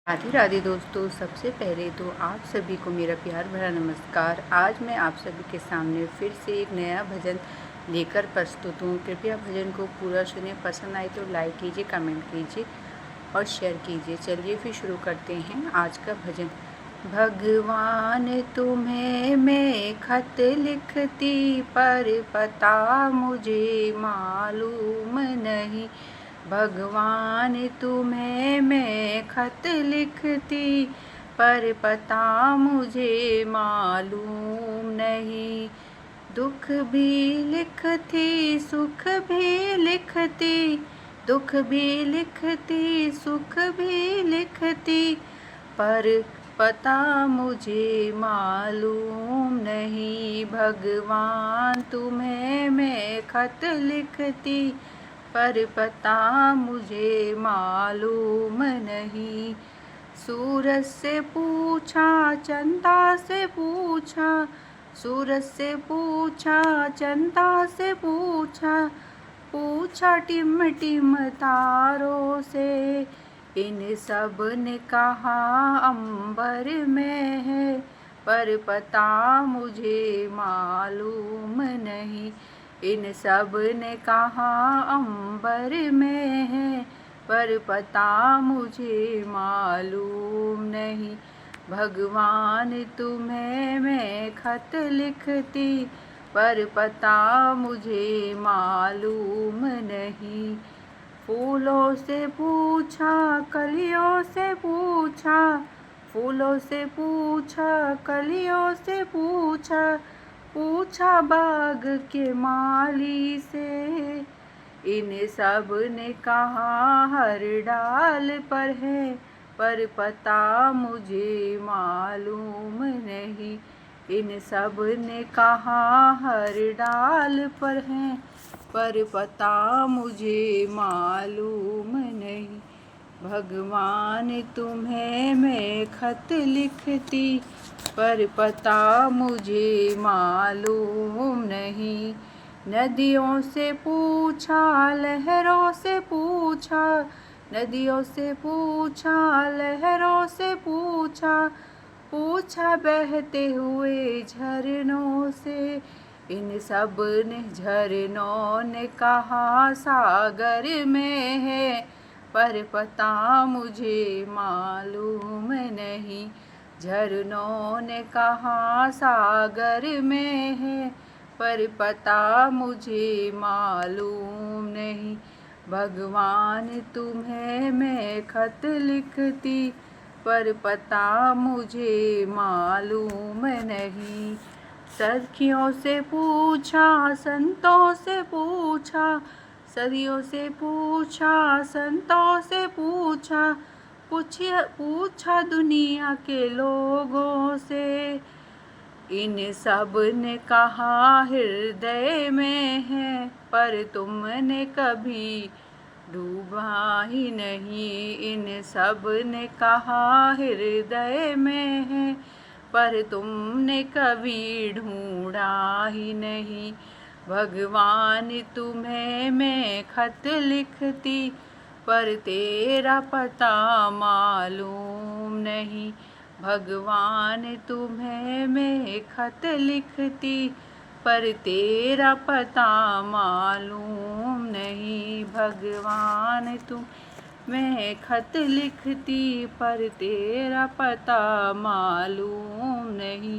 राधे राधे दोस्तों। सबसे पहले तो आप सभी को मेरा प्यार भरा नमस्कार। आज मैं आप सभी के सामने फिर से एक नया भजन लेकर प्रस्तुत हूँ। कृपया भजन को पूरा सुने। पसंद आए तो लाइक कीजिए, कमेंट कीजिए और शेयर कीजिए। चलिए फिर शुरू करते हैं आज का भजन। भगवान तुम्हें मैं खत लिखती, पर पता मुझे मालूम नहीं। भगवान तुम्हें मैं खत लिखती, पर पता मुझे मालूम नहीं। दुख भी लिखती, सुख भी लिखती, दुख भी लिखती, सुख भी लिखती, पर पता मुझे मालूम नहीं। भगवान तुम्हें मैं खत लिखती, पर पता मुझे मालूम नहीं। सूरज से पूछा, चंदा से पूछा, सूरज से पूछा, चंदा से पूछा, पूछा टिम टिम तारों से। इन सब ने कहा अंबर में है, पर पता मुझे मालूम नहीं। इन सब ने कहा अंबर में है, पर पता मुझे मालूम नहीं। भगवान तुम्हें मैं खत लिखती, पर पता मुझे मालूम नहीं। फूलों से पूछा, कलियों से पूछा, फूलों से पूछा, कलियों से पूछा, पूछा बाग के माली से। इन सब ने कहा हर डाल पर है, पर पता मुझे मालूम नहीं। इन सब ने कहा हर डाल पर है, पर पता मुझे मालूम नहीं। भगवान तुम्हें मैं खत लिखती, पर पता मुझे मालूम नहीं। नदियों से पूछा, लहरों से पूछा, नदियों से पूछा, लहरों से पूछा, पूछा बहते हुए झरनों से। इन सब ने झरनों ने कहा सागर में है, पर पता मुझे मालूम नहीं। झरनों ने कहा सागर में है, पर पता मुझे मालूम नहीं। भगवान तुम्हें मैं खत लिखती, पर पता मुझे मालूम नहीं। सखियों से पूछा, संतों से पूछा, सदियों से पूछा, संतों से पूछा, पूछा दुनिया के लोगों से। इन सब ने कहा हृदय में है, पर तुमने कभी डूबा ही नहीं। इन सब ने कहा हृदय में है, पर तुमने कभी ढूंढा ही नहीं। भगवान तुम्हें मैं खत लिखती, पर तेरा पता मालूम नहीं। भगवान तुम्हें मैं खत लिखती, पर तेरा पता मालूम नहीं। भगवान तुम मैं खत लिखती, पर तेरा पता मालूम नहीं।